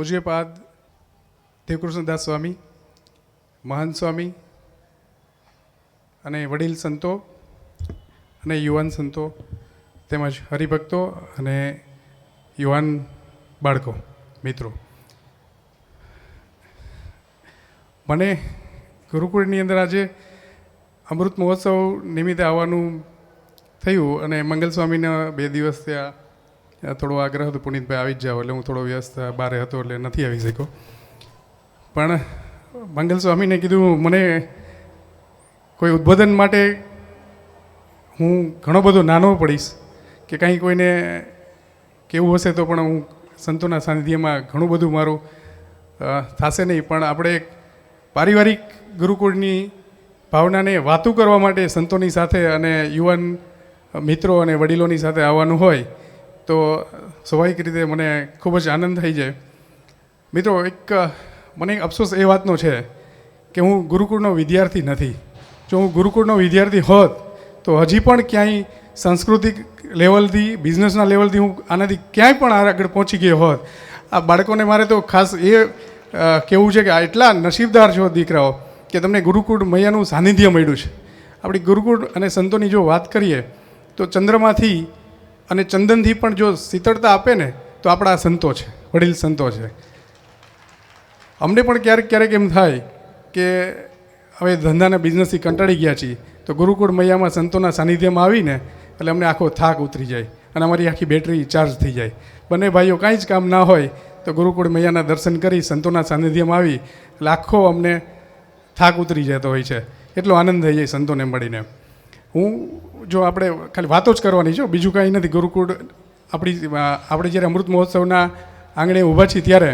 પૂજ્યપાદ દેવકૃષ્ણદાસ સ્વામી, મહંત સ્વામી અને વડીલ સંતો અને યુવાન સંતો તેમજ હરિભક્તો અને યુવાન બાળકો મિત્રો, મને ગુરુકુળની અંદર આજે અમૃત મહોત્સવ નિમિત્તે આવવાનું થયું અને મંગલ સ્વામીના 2 દિવસ ત્યાં થોડો આગ્રહ હતો, પુનિતભાઈ આવી જ જાઓ, એટલે હું થોડો વ્યસ્ત બહાર હતો એટલે નથી આવી શક્યો. પણ મંગલ સ્વામીને કીધું મને કોઈ ઉદ્બોધન માટે હું ઘણો બધો નાનો પડીશ કે કાંઈ કોઈને કેવું હશે તો પણ હું સંતોના સાનિધ્યમાં ઘણું બધું મારું થશે નહીં, પણ આપણે એક પારિવારિક ગુરુકુળની ભાવનાને વાતું કરવા માટે સંતોની સાથે અને યુવાન મિત્રો અને વડીલોની સાથે આવવાનું હોય તો સ્વાભાવિક રીતે મને ખૂબ જ આનંદ થઈ જાય. મિત્રો, મને એક અફસોસ એ વાતનો છે કે હું ગુરુકુળનો વિદ્યાર્થી નથી. જો હું ગુરુકુળનો વિદ્યાર્થી હોત તો હજી પણ ક્યાંય સાંસ્કૃતિક લેવલથી, બિઝનેસના લેવલથી હું આનાથી ક્યાંય પણ આગળ પહોંચી ગયો હોત. આ બાળકોને મારે તો ખાસ એ કહેવું છે કે આ એટલા નસીબદાર છો દીકરાઓ કે તમને ગુરુકુળ મૈયાનું સાનિધ્ય મળ્યું છે. આપણી ગુરુકુળ અને સંતોની જો વાત કરીએ તો ચંદ્રમાંથી અને ચંદનથી પણ જો શીતળતા આપે ને તો આપણા સંતો છે, વડીલ સંતો છે. અમને પણ ક્યારેક ક્યારેક એમ થાય કે હવે ધંધાના બિઝનેસથી કંટાળી ગયા છીએ તો ગુરુકુળ મૈયામાં સંતોના સાનિધ્યમાં આવીને એટલે અમને આખો થાક ઉતરી જાય અને અમારી આખી બેટરી ચાર્જ થઈ જાય. બંને ભાઈઓ કાંઈ જ કામ ના હોય તો ગુરુકુળ મૈયાના દર્શન કરી સંતોના સાનિધ્યમાં આવી એટલે આખો અમને થાક ઉતરી જતો હોય છે. એટલો આનંદ થઈ જાય સંતોને મળીને. હું જો આપણે ખાલી વાતો જ કરવાની છે, બીજું કાંઈ નથી. ગુરુકુળ આપણે જ્યારે અમૃત મહોત્સવના આંગણે ઊભા છીએ ત્યારે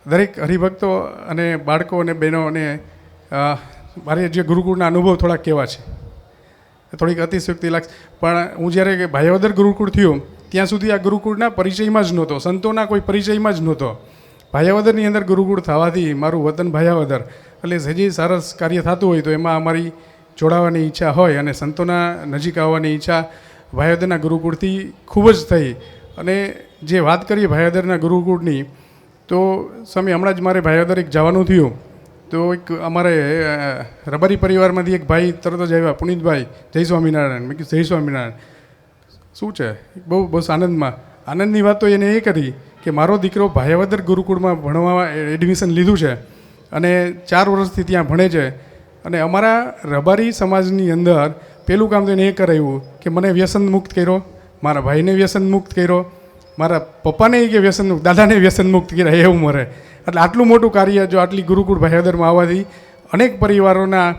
દરેક હરિભક્તો અને બાળકો અને બહેનો અને મારે જે ગુરુકુળના અનુભવ થોડાક કહેવા છે. થોડીક અતિશયોક્તિ લાગશે પણ હું જ્યારે ભાયાવદર ગુરુકુળ થયું ત્યાં સુધી આ ગુરુકુળના પરિચયમાં જ નહોતો, સંતોના કોઈ પરિચયમાં જ નહોતો. ભાયાવદરની અંદર ગુરુકુળ થવાથી મારું વતન ભાયાવદર એટલે હજી સરસ કાર્ય થતું હોય તો એમાં અમારી જોડાવાની ઈચ્છા હોય અને સંતોના નજીક આવવાની ઈચ્છા ભાયાવદરના ગુરુકુળથી ખૂબ જ થઈ. અને જે વાત કરીએ ભાયાવદરના ગુરુકુળની તો સ્વામી હમણાં જ મારે ભાયાવદર એક જવાનું થયું તો એક અમારે રબારી પરિવારમાંથી એક ભાઈ તરત જ આવ્યા, પુનિતભાઈ, જય સ્વામિનારાયણ. મેં કીધું જય સ્વામિનારાયણ. શું છે? બહુ આનંદની વાત તો એને એ કરી કે મારો દીકરો ભાયાવદર ગુરુકુળમાં ભણવા એડમિશન લીધું છે અને 4 વર્ષથી ત્યાં ભણે છે. અને અમારા રબારી સમાજની અંદર પહેલું કામ તો એને એ કરાવ્યું કે મને વ્યસન મુક્ત કર્યો, મારા ભાઈને વ્યસન મુક્ત કર્યો, મારા પપ્પાને કે વ્યસન મુક્ત, દાદાને વ્યસન મુક્ત કર્યા એ ઉંમરે. એટલે આટલું મોટું કાર્ય જો આટલી ગુરુકુળ ભાયાવદરમાં આવવાથી અનેક પરિવારોના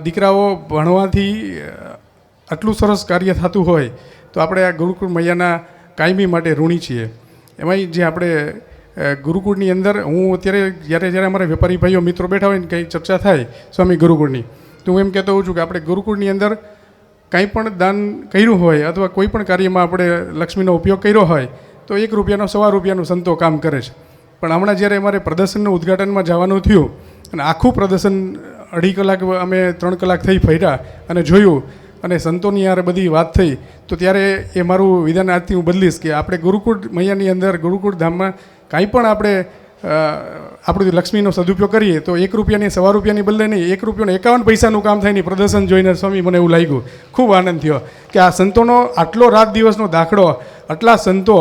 દીકરાઓ ભણવાથી આટલું સરસ કાર્ય થતું હોય તો આપણે આ ગુરુકુળ મૈયાના કાયમી માટે ઋણી છીએ. એમાંય જે આપણે ગુરુકુળની અંદર હું અત્યારે જ્યારે અમારા વેપારી ભાઈઓ મિત્રો બેઠા હોય ને કંઈ ચર્ચા થાય સ્વામી ગુરુકુળની તો હું એમ કહેતો હોઉં છું કે આપણે ગુરુકુળની અંદર કંઈ પણ દાન કર્યું હોય અથવા કોઈ પણ કાર્યમાં આપણે લક્ષ્મીનો ઉપયોગ કર્યો હોય તો 1 રૂપિયાનો 1.25 રૂપિયાનું સંતો કામ કરે છે. પણ હમણાં જ્યારે અમારે પ્રદર્શનનું ઉદ્ઘાટનમાં જવાનું થયું અને આખું પ્રદર્શન 2.5 કલાક અમે 3 કલાક થઈ ફર્યા અને જોયું અને સંતોની યાર બધી વાત થઈ તો ત્યારે એ મારું વિધાન આજથી હું બદલીશ કે આપણે ગુરુકુળ મૈયાની અંદર ગુરુકુળ ધામમાં કાંઈ પણ આપણે આપણું લક્ષ્મીનો સદુપયોગ કરીએ તો 1 રૂપિયાની 1.25 રૂપિયાની બદલે નહીં 1 રૂપિયાનું 51 પૈસાનું કામ થાય નહીં. પ્રદર્શન જોઈને સ્વામી મને એવું લાગ્યું, ખૂબ આનંદ થયો કે આ સંતોનો આટલો રાત દિવસનો દાખલો, આટલા સંતો,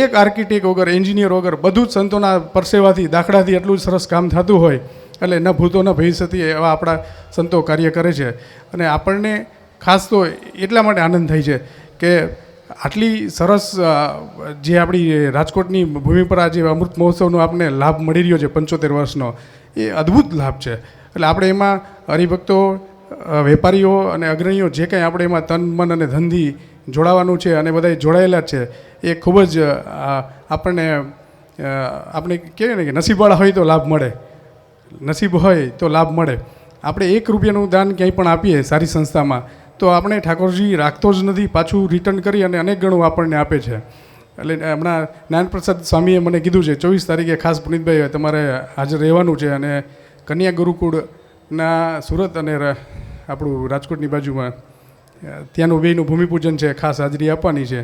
એક આર્કિટેક્ટ વગર, એન્જિનિયર વગર બધું જ સંતોના પરસેવાથી દાખલાથી એટલું સરસ કામ થતું હોય એટલે ન ભૂતો ન ભવિષ્યથી એવા આપણા સંતો કાર્ય કરે છે. અને આપણને ખાસ તો એટલા માટે આનંદ થાય છે કે આટલી સરસ જે આપણી રાજકોટની ભૂમિ પર આજે અમૃત મહોત્સવનો આપણને લાભ મળી રહ્યો છે 75 વર્ષનો, એ અદ્ભુત લાભ છે. એટલે આપણે એમાં હરિભક્તો, વેપારીઓ અને અગ્રણીઓ જે કંઈ આપણે એમાં તન, મન અને ધનથી જોડાવાનું છે અને બધા જોડાયેલા જ છે એ ખૂબ જ આપણે કહેવાય ને કે નસીબવાળા હોય તો લાભ મળે, નસીબ હોય તો લાભ મળે. આપણે 1 રૂપિયાનું દાન ક્યાંય પણ આપીએ સારી સંસ્થામાં તો આપણે ઠાકોરજી રાખતો જ નથી, પાછું રિટર્ન કરી અને અનેક ગણું આપણને આપે છે. એટલે હમણાં જ્ઞાનપ્રસાદ સ્વામીએ મને કીધું છે 24 તારીખે ખાસ પુનિતભાઈ તમારે હાજર રહેવાનું છે અને કન્યા ગુરુકુળના સુરત અને આપણું રાજકોટની બાજુમાં ત્યાંનું બેયનું ભૂમિપૂજન છે, ખાસ હાજરી આપવાની છે.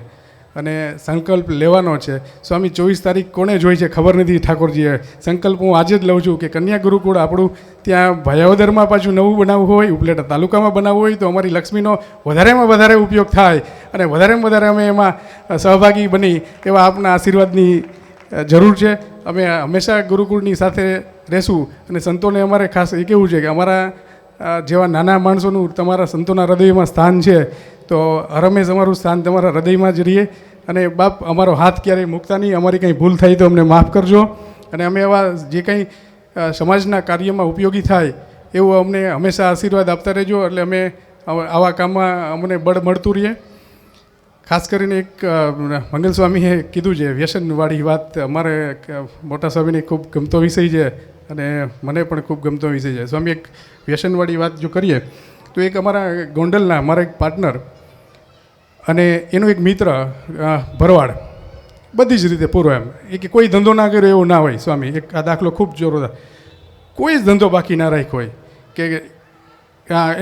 અને સંકલ્પ લેવાનો છે. સ્વામી 24 તારીખ કોને જોઈ છે ખબર નથી ઠાકોરજીએ. સંકલ્પ હું આજે જ લઉં છું કે કન્યા ગુરુકુળ આપણું ત્યાં ભાયાવદરમાં પાછું નવું બનાવવું હોય, ઉપલેટા તાલુકામાં બનાવવું હોય તો અમારી લક્ષ્મીનો વધારેમાં વધારે ઉપયોગ થાય અને વધારેમાં વધારે અમે એમાં સહભાગી બની એવા આપના આશીર્વાદની જરૂર છે. અમે હંમેશા ગુરુકુળની સાથે રહેશું અને સંતોને અમારે ખાસ એ કહેવું છે કે અમારા જેવા નાના માણસોનું તમારા સંતોના હૃદયમાં સ્થાન છે, તો હરમેશ અમારું સ્થાન તમારા હૃદયમાં જ રહીએ. અને બાપ અમારો હાથ ક્યારેય મૂકતા નહીં. અમારી કંઈ ભૂલ થઈ તો અમને માફ કરજો અને અમે એવા જે કંઈ સમાજના કાર્યમાં ઉપયોગી થાય એવું અમને હંમેશા આશીર્વાદ આપતા રહેજો. એટલે અમે આવા કામમાં અમને બળ મળતું રહીએ. ખાસ કરીને એક મંગલ સ્વામીએ કીધું છે વ્યસનવાળી વાત, અમારે મોટા સ્વામીને ખૂબ ગમતો વિષય છે અને મને પણ ખૂબ ગમતો વિષય છે. સ્વામી એક વ્યસનવાળી વાત જો કરીએ તો એક અમારા ગોંડલના મારા એક પાર્ટનર અને એનો એક મિત્ર ભરવાડ, બધી જ રીતે પૂરો એમ એ કે કોઈ ધંધો ના કર્યો એવું ના હોય. સ્વામી એક આ દાખલો ખૂબ જોરદાર, કોઈ જ ધંધો બાકી ના રાખ્યો હોય કે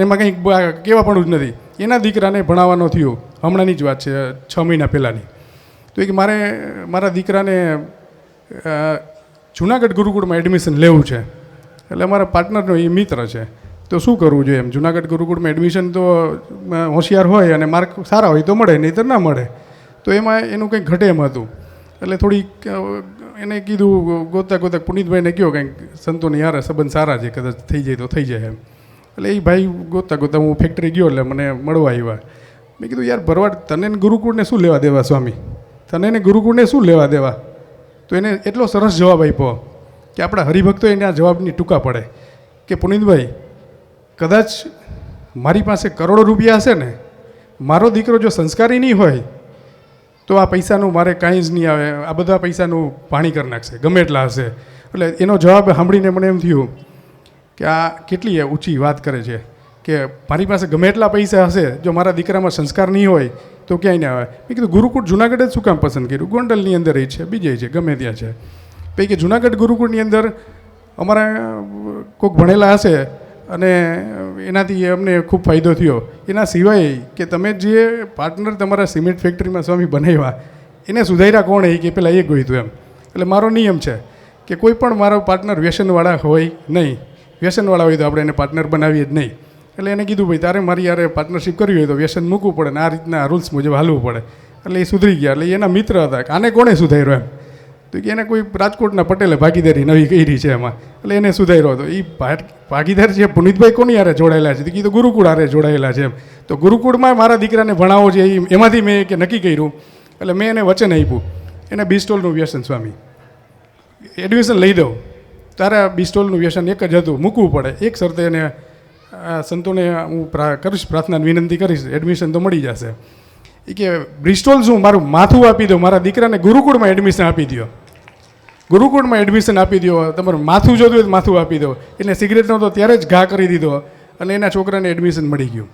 એમાં કંઈક કહેવા પણ જ નથી. એના દીકરાને ભણાવવાનો થયો, હમણાંની જ વાત છે 6 મહિના પહેલાંની. તો એક મારા દીકરાને જુનાગઢ ગુરુકુળમાં એડમિશન લેવું છે. એટલે અમારા પાર્ટનરનો એ મિત્ર છે, તો શું કરવું જોઈએ એમ. જુનાગઢ ગુરુકુળમાં એડમિશન તો હોશિયાર હોય અને માર્ક સારા હોય તો મળે, નહીંતર ના મળે. તો એમાં એનું કંઈક ઘટે એમ હતું. એટલે થોડીક એને કીધું ગોતા પુનિતભાઈને કહ્યો કંઈક સંતોની યાર સંબંધ સારા છે, કદાચ થઈ જાય તો થઈ જાય એમ. એટલે એ ભાઈ ગોતા હું ફેક્ટરી ગયો એટલે મને મળવા આવ્યા. મેં કીધું યાર ભરવાડ, તને ગુરુકુળને શું લેવા દેવા સ્વામી, તને ને ગુરુકુળને શું લેવા દેવા. તો એને એટલો સરસ જવાબ આપ્યો કે આપણા હરિભક્તો એને આ જવાબની ટૂંકા પડે કે પુનિતભાઈ, કદાચ મારી પાસે કરોડો રૂપિયા હશે ને, મારો દીકરો જો સંસ્કારી નહીં હોય તો આ પૈસાનું મારે કાંઈ જ નહીં આવે, આ બધા પૈસાનું પાણી કરી નાખશે ગમે એટલા હશે. એટલે એનો જવાબ સાંભળીને મને એમ થયું કે આ કેટલી ઊંચી વાત કરે છે કે મારી પાસે ગમે એટલા પૈસા હશે, જો મારા દીકરામાં સંસ્કાર નહીં હોય તો ક્યાંય ના આવે. મેં કીધું ગુરુકુળ જુનાગઢ જ શું કામ પસંદ કર્યું? ગોંડલની અંદર એ છે, બીજે છે, ગમે ત્યાં છે. પછી કે જુનાગઢ ગુરુકુળની અંદર અમારા કોઈક ભણેલા હશે અને એનાથી અમને ખૂબ ફાયદો થયો. એના સિવાય કે તમે જે પાર્ટનર તમારા સિમેન્ટ ફેક્ટરીમાં સ્વામી બનાવ્યા એને સુધાર્યા કોણ એ કે પહેલાં એ ગોઈતું એમ. એટલે મારો નિયમ છે કે કોઈ પણ મારો પાર્ટનર વ્યસનવાળા હોય નહીં, વ્યસનવાળા હોય તો આપણે એને પાર્ટનર બનાવીએ જ નહીં. એટલે એને કીધું ભાઈ તારે મારી યારે પાર્ટનરશિપ કરવી હોય તો વ્યસન મૂકવું પડે ને આ રીતના રૂલ્સ મુજબ હાલવું પડે. એટલે એ સુધરી ગયા. એટલે એના મિત્ર હતા કે આને કોણે સુધાર્યો એમ. તો કે એને કોઈ રાજકોટના પટેલે ભાગીદારી નવી કરી છે એમાં, એટલે એને સુધાર્યો હતો. એ ભાગીદાર છે પુનિતભાઈ કોની યારે જોડાયેલા છે? કીધું ગુરુકુળ હારે જોડાયેલા છે એમ. તો ગુરુકુળમાં મારા દીકરાને ભણાવો છે એમાંથી મેં કે નક્કી કર્યું. એટલે મેં એને વચન આપ્યું, એને બિસ્ટોલનું વ્યસન સ્વામી એડમિશન લઈ દઉં, તારા બિસ્ટોલનું વ્યસન એક જ હતું, મૂકવું પડે. એક શરતે એને સંતોને હું કરીશ, પ્રાર્થના વિનંતી કરીશ, એડમિશન તો મળી જશે. એ કે બ્રિસ્ટોલ શું, મારું માથું આપી દો, મારા દીકરાને ગુરુકુળમાં એડમિશન આપી દો, ગુરુકુળમાં એડમિશન આપી દો, તમારું માથું જોતું હોય તો માથું આપી દો. એને સિગરેટનો તો ત્યારે જ ઘા કરી દીધો અને એના છોકરાને એડમિશન મળી ગયું.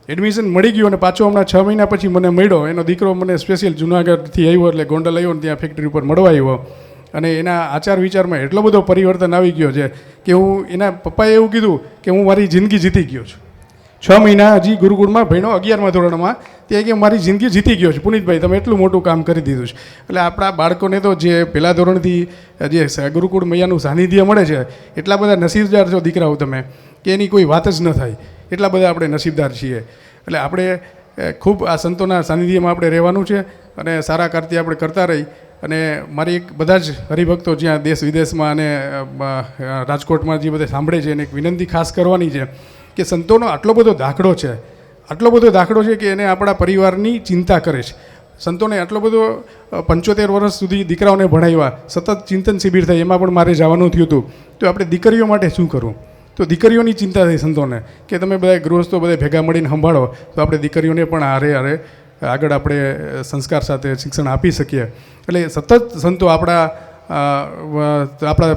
એડમિશન મળી ગયું અને પાછો હમણાં 6 મહિના પછી મને મળ્યો. એનો દીકરો મને સ્પેશિયલ જુનાગઢથી આવ્યો, એટલે ગોંડલ આવ્યો ને ત્યાં ફેક્ટરી ઉપર મળવા આવ્યો. અને એના આચાર વિચારમાં એટલો બધો પરિવર્તન આવી ગયો છે કે હું, એના પપ્પાએ એવું કીધું કે હું મારી જિંદગી જીતી ગયો છું. 6 મહિના હજી ગુરુકુળમાં ભણ્યો, 11મા ધોરણમાં, ત્યાં કે મારી જિંદગી જીતી ગયો છું. પુનિતભાઈ તમે એટલું મોટું કામ કરી દીધું છે. એટલે આપણા બાળકોને તો જે પહેલા ધોરણથી જે ગુરુકુળ મૈયાનું સાનિધ્ય મળે છે, એટલા બધા નસીબદાર છો દીકરાઓ તમે કે એની કોઈ વાત જ ન થાય. એટલા બધા આપણે નસીબદાર છીએ. એટલે આપણે ખૂબ આ સંતોના સાનિધ્યમાં આપણે રહેવાનું છે અને સારા કાર્ય આપણે કરતા રહી. અને મારી એક બધા જ હરિભક્તો જ્યાં દેશ વિદેશમાં અને રાજકોટમાં જે બધા સાંભળે છે એને એક વિનંતી ખાસ કરવાની છે કે સંતોનો આટલો બધો દાખલો છે, આટલો બધો દાખલો છે કે એને આપણા પરિવારની ચિંતા કરે છે. સંતોને આટલો બધો 75 વર્ષ સુધી દીકરાઓને ભણાવ્યા, સતત ચિંતન શિબિર થઈ, એમાં પણ મારે જવાનું થયું હતું. તો આપણે દીકરીઓ માટે શું કરવું? તો દીકરીઓની ચિંતા થઈ સંતોને કે તમે બધા ગૃહસ્થો બધા ભેગા મળીને સંભાળો તો આપણે દીકરીઓને પણ હારે આગળ આપણે સંસ્કાર સાથે શિક્ષણ આપી શકીએ. એટલે સતત સંતો આપણા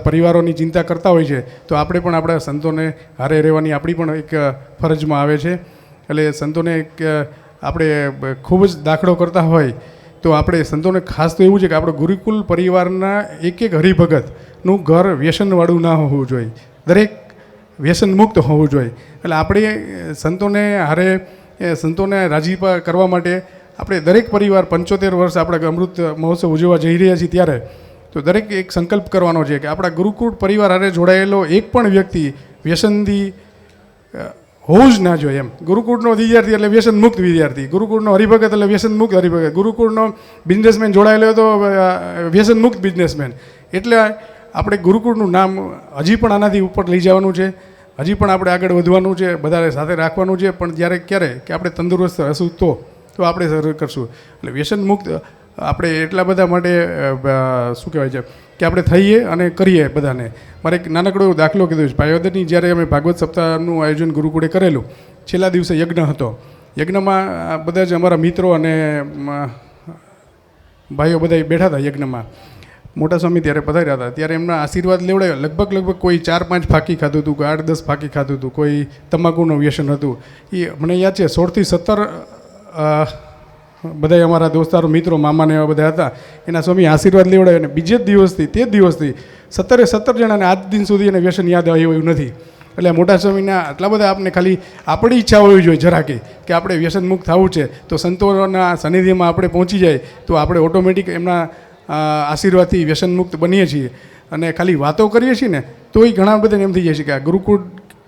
પરિવારોની ચિંતા કરતા હોય છે, તો આપણે પણ આપણા સંતોને હારે રહેવાની આપણી પણ એક ફરજમાં આવે છે. એટલે સંતોને આપણે ખૂબ જ દાખલો કરતા હોય તો આપણે સંતોને ખાસ તો એવું છે કે આપણો ગુરુકુલ પરિવારના એક હરિભગતનું ઘર વ્યસનવાળું ના હોવું જોઈએ, દરેક વ્યસન મુક્ત હોવું જોઈએ. એટલે આપણે સંતોને હારે સંતોને રાજીપા કરવા માટે આપણે દરેક પરિવાર 75 વર્ષ આપણા અમૃત મહોત્સવ ઉજવવા જઈ રહ્યા છીએ ત્યારે તો દરેક એક સંકલ્પ કરવાનો છે કે આપણા ગુરુકુળ પરિવાર હારે જોડાયેલો એક પણ વ્યક્તિ વ્યસનથી હોવું જ ના જોઈએ એમ. ગુરુકુળનો વિદ્યાર્થી એટલે વ્યસન મુક્ત વિદ્યાર્થી, ગુરુકુળનો હરિભગત એટલે વ્યસન મુક્ત હરિભગત, ગુરુકુળનો બિઝનેસમેન જોડાયેલો તો વ્યસન મુક્ત બિઝનેસમેન. એટલે આપણે ગુરુકુળનું નામ હજી પણ આનાથી ઉપર લઈ જવાનું છે, હજી પણ આપણે આગળ વધવાનું છે, બધા સાથે રાખવાનું છે. પણ જ્યારે ક્યારે કે આપણે તંદુરસ્ત હશું તો આપણે સર કરશું. એટલે વ્યસન મુક્ત આપણે એટલા બધા માટે શું કહેવાય છે કે આપણે થઈએ અને કરીએ બધાને. મારે એક નાનકડો એવો દાખલો કીધો છે. ભાઈઓદરની જ્યારે અમે ભાગવત સપ્તાહનું આયોજન ગુરુકુળે કરેલું, છેલ્લા દિવસે યજ્ઞ હતો. યજ્ઞમાં બધા જ અમારા મિત્રો અને ભાઈઓ બધા બેઠા હતા યજ્ઞમાં. મોટા સ્વામી ત્યારે પધાર્યા હતા, ત્યારે એમના આશીર્વાદ લેવડાવ્યા. લગભગ કોઈ 4-5 ફાંકી ખાધું હતું, કોઈ 8-10 ફાંકી ખાધું હતું, કોઈ તમાકુનું વ્યસન હતું. એ મને યાદ છે 16 થી 17 બધા અમારા દોસ્તારો મિત્રો મામાને એવા બધા હતા. એના સ્વામી આશીર્વાદ લેવડાવ્યા અને બીજે જ દિવસથી તે જ દિવસથી 17 જણાને આજ દિન સુધી એને વ્યસન યાદ આવ્યું એવું નથી. એટલે મોટા સ્વામીના આટલા બધા આપને ખાલી આપણી ઈચ્છા હોવી જોઈએ જરાકે કે આપણે વ્યસન મુક્ત થવું છે, તો સંતોના સાનિધ્યમાં આપણે પહોંચી જાય તો આપણે ઓટોમેટિક એમના આશીર્વાદથી વ્યસન મુક્ત બનીએ છીએ. અને ખાલી વાતો કરીએ છીએ ને તોય ઘણા બધાને એમ થઈ જાય છે કે આ ગુરુકુળ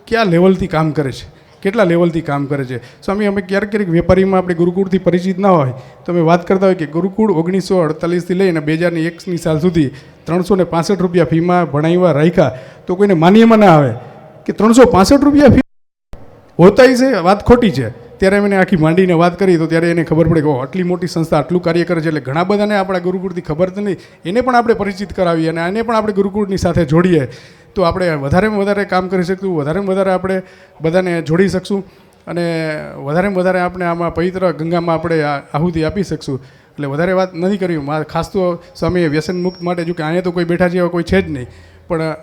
કયા લેવલથી કામ કરે છે, કેટલા લેવલથી કામ કરે છે. સ્વામી અમે ક્યારેક વેપારીમાં આપણે ગુરુકુળથી પરિચિત ના હોય તો અમે વાત કરતા હોય કે ગુરુકુળ 1948થી લઈને 2001ની સાલ સુધી 365 રૂપિયા ફીમાં ભણાવ્યા રાખ્યા તો કોઈને માન્યમાં ના આવે કે 365 રૂપિયા ફી હોતા છે, વાત ખોટી છે. ત્યારે મેં આખી માંડીને વાત કરી તો ત્યારે એને ખબર પડે કે આટલી મોટી સંસ્થા આટલું કાર્ય કરે છે. એટલે ઘણા બધાને આપણા ગુરુકુળથી ખબર તો નહીં, એને પણ આપણે પરિચિત કરાવીએ અને આને પણ આપણે ગુરુકુળની સાથે જોડીએ તો આપણે વધારેમાં વધારે કામ કરી શકશું, વધારેમાં વધારે આપણે બધાને જોડી શકશું અને વધારેમાં વધારે આપણે આમાં પવિત્ર ગંગામાં આપણે આહુતિ આપી શકશું. એટલે વધારે વાત નથી કરવી. ખાસ તો સ્વામીએ વ્યસન મુક્ત માટે, જો કે અહીંયા તો કોઈ બેઠા જેવા કોઈ છે જ નહીં, પણ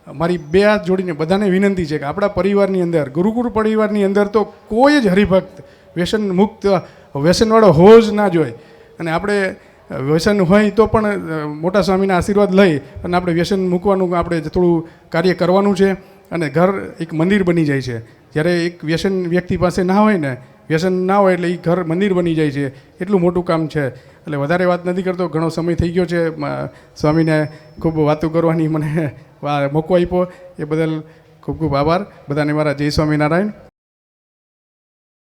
મારી 2 હાથ જોડીને બધાને વિનંતી છે કે આપણા પરિવારની અંદર, ગુરુકુળ પરિવારની અંદર તો કોઈ જ હરિભક્ત વ્યસન મુક્ત વ્યસનવાળો હોવો જ ના જોઈએ. અને આપણે વ્યસન હોય તો પણ મોટા સ્વામીના આશીર્વાદ લઈ અને આપણે વ્યસન મૂકવાનું આપણે થોડું કાર્ય કરવાનું છે. અને ઘર એક મંદિર બની જાય છે. જ્યારે એક વ્યસન વ્યક્તિ પાસે ના હોય ને, વ્યસન ના હોય એટલે એ ઘર મંદિર બની જાય છે. એટલું મોટું કામ છે. એટલે વધારે વાત નથી કરતો, ઘણો સમય થઈ ગયો છે. સ્વામીને ખૂબ વાતો કરવાની મને મોકો આપ્યો એ બદલ ખૂબ ખૂબ આભાર. બધાને મારા જય સ્વામિનારાયણ.